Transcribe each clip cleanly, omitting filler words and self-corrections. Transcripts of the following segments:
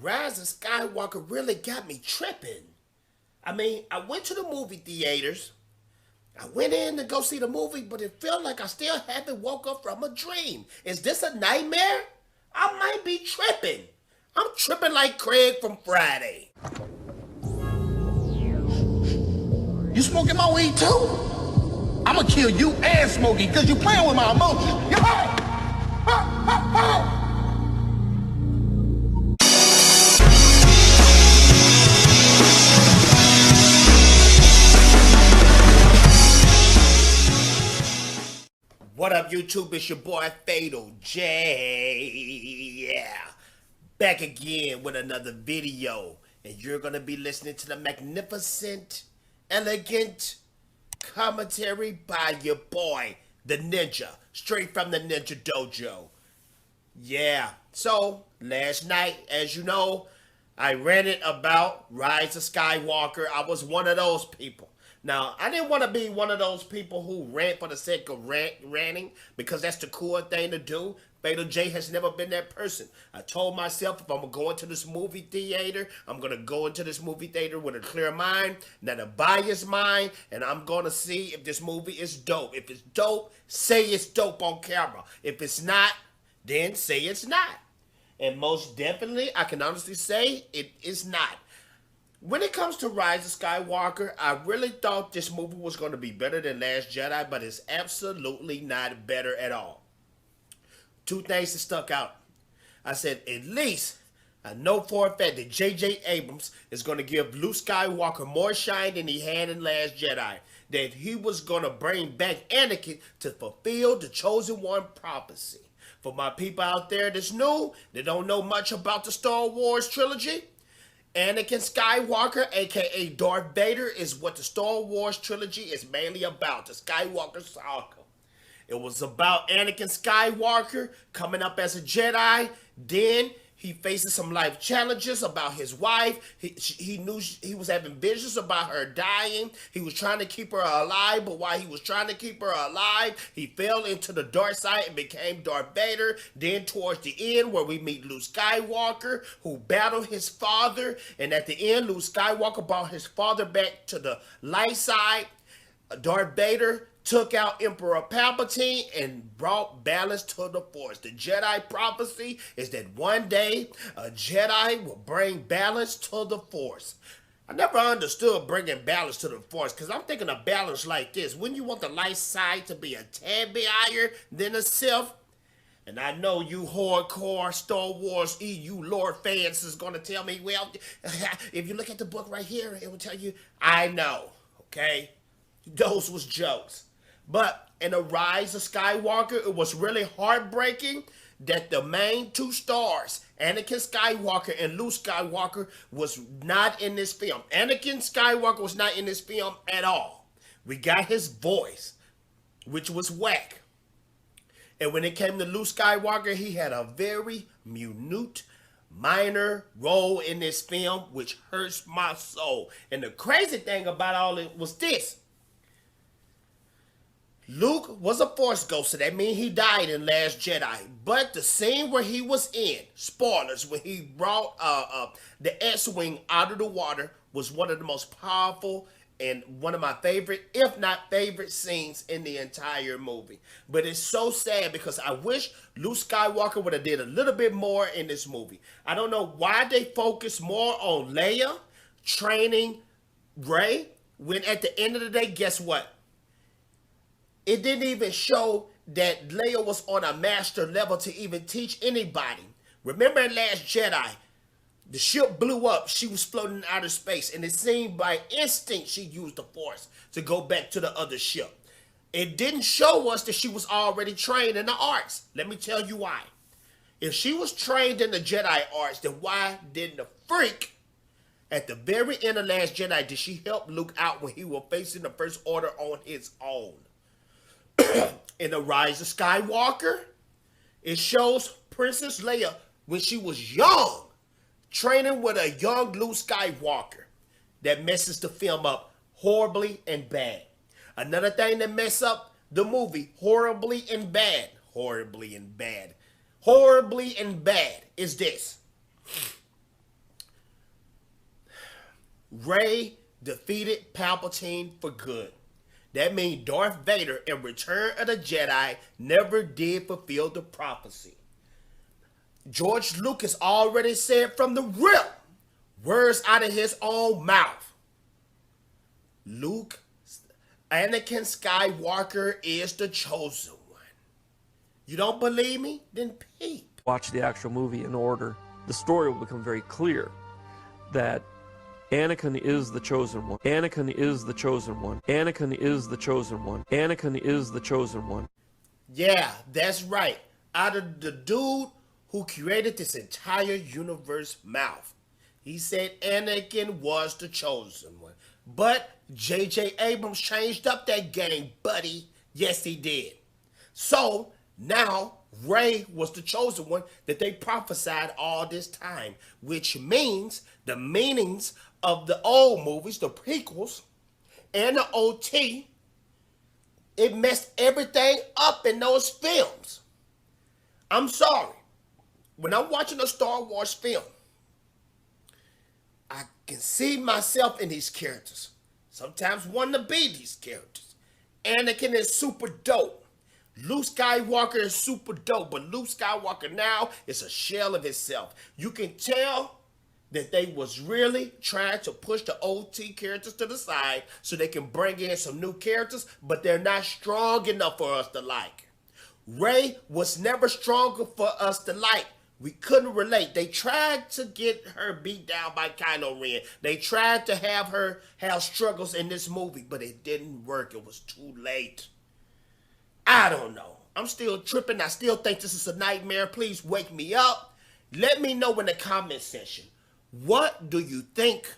Rise of Skywalker really got me tripping. I mean, I went to the movie theaters. I went in to go see the movie, but it felt like I still haven't woke up from a dream. Is this a nightmare? I might be tripping. I'm tripping like Craig from Friday. You smoking my weed too? I'ma kill you and Smokey because you playing with my emotions. You heard? What up, YouTube? It's your boy Fatal J. Yeah. Back again with another video. And you're going to be listening to the magnificent, elegant commentary by your boy, the Ninja. Straight from the Ninja Dojo. Yeah. So, last night, as you know, I ranted about Rise of Skywalker. I was one of those people. Now, I didn't want to be one of those people who rant for the sake of ranting because that's the cool thing to do. Fatal J has never been that person. I told myself if I'm going to go into this movie theater, I'm going to go into this movie theater with a clear mind, not a biased mind, and I'm going to see if this movie is dope. If it's dope, say it's dope on camera. If it's not, then say it's not. And most definitely, I can honestly say it is not. When it comes to Rise of Skywalker, I really thought this movie was going to be better than Last Jedi, but it's absolutely not better at all. Two things that stuck out. I said, at least I know for a fact that J.J. Abrams is going to give Luke Skywalker more shine than he had in Last Jedi. That he was going to bring back Anakin to fulfill the Chosen One prophecy. For my people out there that's new, that don't know much about the Star Wars trilogy, Anakin Skywalker, aka Darth Vader, is what the Star Wars trilogy is mainly about, the Skywalker saga. It was about Anakin Skywalker coming up as a Jedi, then he faces some life challenges about his wife. He knew he was having visions about her dying. He was trying to keep her alive, but while he was trying to keep her alive, he fell into the dark side and became Darth Vader. Then towards the end, where we meet Luke Skywalker, who battled his father. And at the end, Luke Skywalker brought his father back to the light side. Darth Vader took out Emperor Palpatine and brought balance to the Force. The Jedi prophecy is that one day a Jedi will bring balance to the Force. I never understood bringing balance to the Force because I'm thinking of balance like this. Wouldn't you want the light side to be a tad bit higher than the Sith? And I know you hardcore Star Wars EU lore fans is going to tell me, well, if you look at the book right here, it will tell you, I know, okay? Those was jokes. But in the Rise of Skywalker, it was really heartbreaking that the main two stars, Anakin Skywalker and Luke Skywalker, was not in this film. Anakin Skywalker was not in this film at all. We got his voice, which was whack. And when it came to Luke Skywalker, he had a very minute, minor role in this film, which hurts my soul. And the crazy thing about all it was this. Luke was a Force ghost, so that means he died in Last Jedi. But the scene where he was in, spoilers, when he brought the X-Wing out of the water was one of the most powerful and one of my favorite, if not favorite, scenes in the entire movie. But it's so sad because I wish Luke Skywalker would have did a little bit more in this movie. I don't know why they focus more on Leia training Rey, when at the end of the day, guess what? It didn't even show that Leia was on a master level to even teach anybody. Remember in Last Jedi, the ship blew up. She was floating in outer space. And it seemed by instinct she used the Force to go back to the other ship. It didn't show us that she was already trained in the arts. Let me tell you why. If she was trained in the Jedi arts, then why didn't the freak at the very end of Last Jedi did she help Luke out when he was facing the First Order on his own? In the Rise of Skywalker, it shows Princess Leia when she was young, training with a young Luke Skywalker. That messes the film up horribly and bad. Another thing that mess up the movie horribly and bad is this. Rey defeated Palpatine for good. That means Darth Vader in Return of the Jedi never did fulfill the prophecy. George Lucas already said from the rip, words out of his own mouth. Anakin Skywalker is the chosen one. You don't believe me? Then peep. Watch the actual movie in order. The story will become very clear that Anakin is the chosen one. Anakin is the chosen one. Anakin is the chosen one. Anakin is the chosen one. Yeah, that's right. Out of the dude who created this entire universe mouth, he said Anakin was the chosen one. But J.J. Abrams changed up that game, buddy. Yes, he did. So now Rey was the chosen one that they prophesied all this time, which means the meanings of the old movies, the prequels, and the OT, it messed everything up in those films. I'm sorry. When I'm watching a Star Wars film, I can see myself in these characters. Sometimes want to be these characters. Anakin is super dope. Luke Skywalker is super dope, but Luke Skywalker now is a shell of himself. You can tell that they was really trying to push the OT characters to the side so they can bring in some new characters, but they're not strong enough for us to like. Rey was never stronger for us to like. We couldn't relate. They tried to get her beat down by Kylo Ren. They tried to have her have struggles in this movie, but it didn't work. It was too late. I don't know. I'm still tripping. I still think this is a nightmare. Please wake me up. Let me know in the comment section. What do you think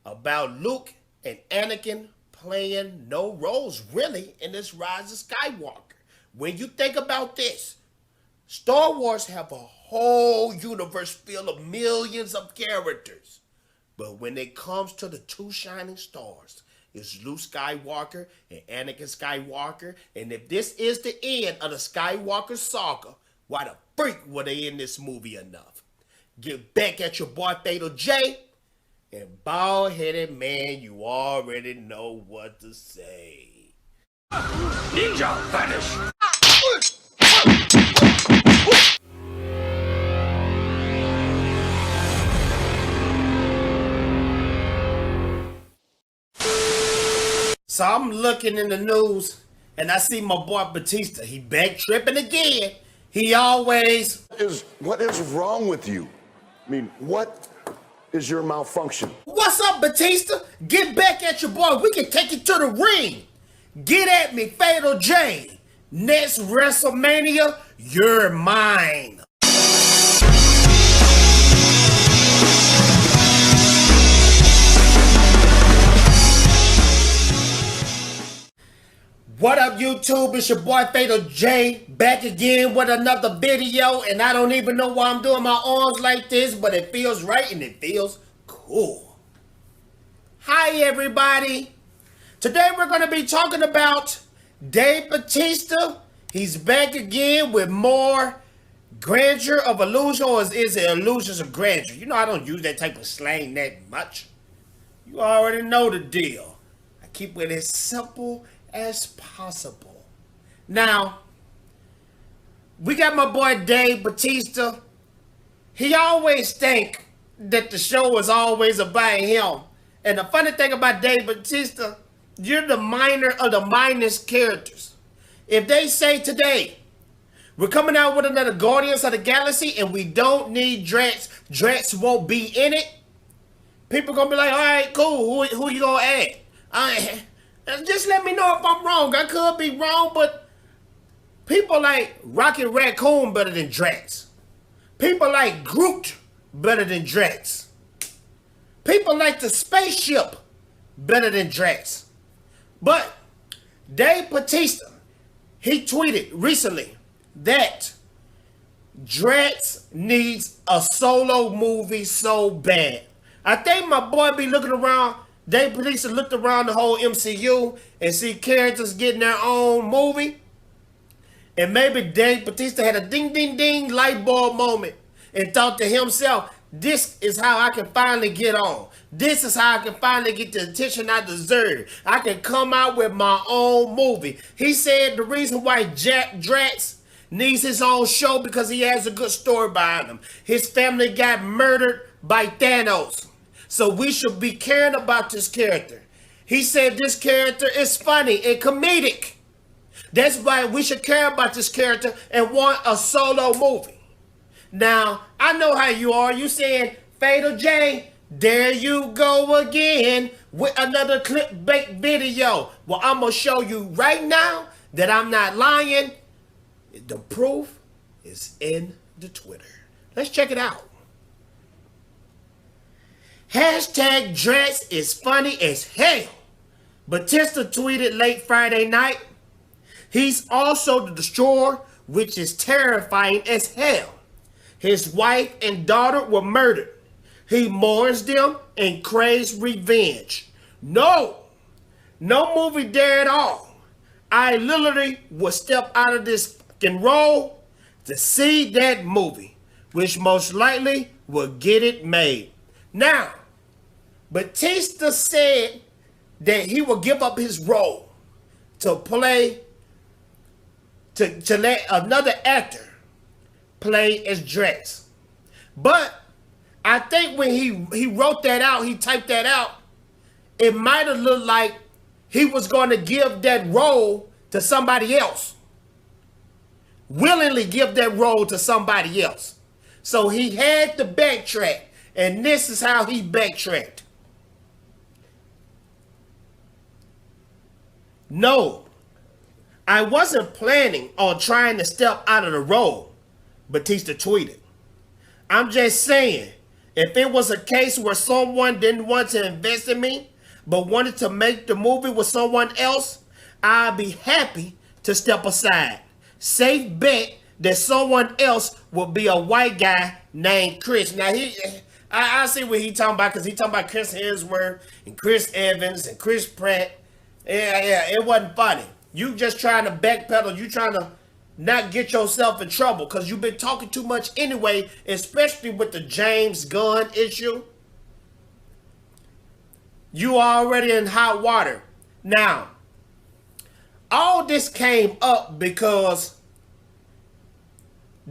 about Luke and Anakin playing no roles really in this Rise of Skywalker? When you think about this, Star Wars have a whole universe full of millions of characters. But when it comes to the two shining stars, it's Luke Skywalker and Anakin Skywalker. And if this is the end of the Skywalker saga, why the freak were they in this movie enough? Get back at your boy Fatal J. And bald-headed man, you already know what to say. Ninja vanish. So I'm looking in the news and I see my boy Batista. He back tripping again. He always... What is wrong with you? I mean, what is your malfunction? What's up, Batista? Get back at your boy. We can take you to the ring. Get at me, Fatal J. Next WrestleMania, you're mine. What up, YouTube? It's your boy Fatal J, back again with another video, and I don't even know why I'm doing my arms like this, but it feels right and it feels cool. Hi, everybody. Today we're going to be talking about Dave Batista. He's back again with more grandeur of illusion, or is it illusions of grandeur? You know I don't use that type of slang that much. You already know the deal. I keep it as simple as possible. Now, we got my boy Dave Batista. He always think that the show is always about him. And the funny thing about Dave Batista, you're the minor of the minus characters. If they say today, we're coming out with another Guardians of the Galaxy and we don't need Drax, Drax won't be in it, people gonna be like, all right, cool, who you gonna add? Just let me know if I'm wrong. I could be wrong, but people like Rocket Raccoon better than Drax. People like Groot better than Drax. People like the spaceship better than Drax. But Dave Batista, he tweeted recently that Drax needs a solo movie so bad. I think my boy be looking around. Dave Batista looked around the whole MCU and see characters getting their own movie. And maybe Dave Batista had a ding, ding, ding light bulb moment and thought to himself, This is how I can finally get on. This is how I can finally get the attention I deserve. I can come out with my own movie. He said the reason why Jack Drax needs his own show because he has a good story behind him. His family got murdered by Thanos. So we should be caring about this character. He said this character is funny and comedic. That's why we should care about this character and want a solo movie. Now, I know how you are. You saying, Fatal J, there you go again with another clickbait video. Well, I'm going to show you right now that I'm not lying. The proof is in the Twitter. Let's check it out. Hashtag Drax is funny as hell. Batista tweeted late Friday night. He's also the Destroyer, which is terrifying as hell. His wife and daughter were murdered. He mourns them and craves revenge. No movie there at all. I literally would step out of this fucking role to see that movie, which most likely will get it made. Now, Batista said that he will give up his role to play, to let another actor play as Drax. But I think when he wrote that out, he typed that out, it might have looked like he was going to give that role to somebody else. Willingly give that role to somebody else. So he had to backtrack, and this is how he backtracked. No, I wasn't planning on trying to step out of the role, Batista tweeted. I'm just saying, if it was a case where someone didn't want to invest in me, but wanted to make the movie with someone else, I'd be happy to step aside. Safe bet that someone else will be a white guy named Chris. Now, I see what he talking about, because he talking about Chris Hemsworth and Chris Evans and Chris Pratt. Yeah, it wasn't funny. You just trying to backpedal. You trying to not get yourself in trouble because you've been talking too much anyway, especially with the James Gunn issue. You are already in hot water. Now, all this came up because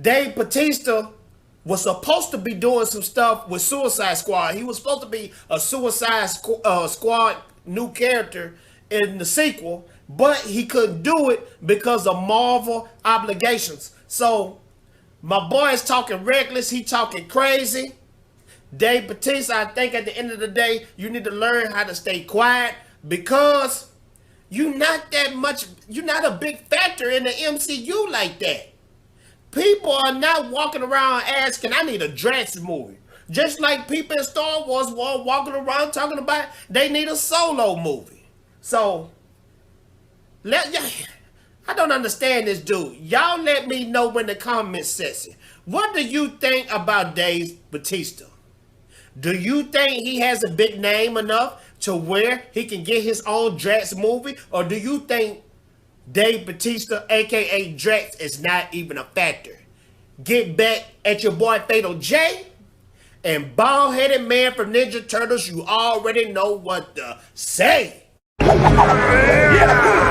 Dave Batista was supposed to be doing some stuff with Suicide Squad. He was supposed to be a Suicide Squad new character in the sequel, but he couldn't do it because of Marvel obligations. So my boy is talking reckless. He talking crazy. Dave Batista, I think at the end of the day, you need to learn how to stay quiet because you're not a big factor in the MCU like that. People are not walking around asking, I need a Drax movie. Just like people in Star Wars were walking around talking about they need a solo movie. So, I don't understand this dude. Y'all let me know in the comments section. What do you think about Dave Batista? Do you think he has a big name enough to where he can get his own Drax movie? Or do you think Dave Batista, aka Drax, is not even a factor? Get back at your boy Fatal J. And bald-headed man from Ninja Turtles, you already know what to say.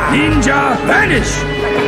Ninja vanish!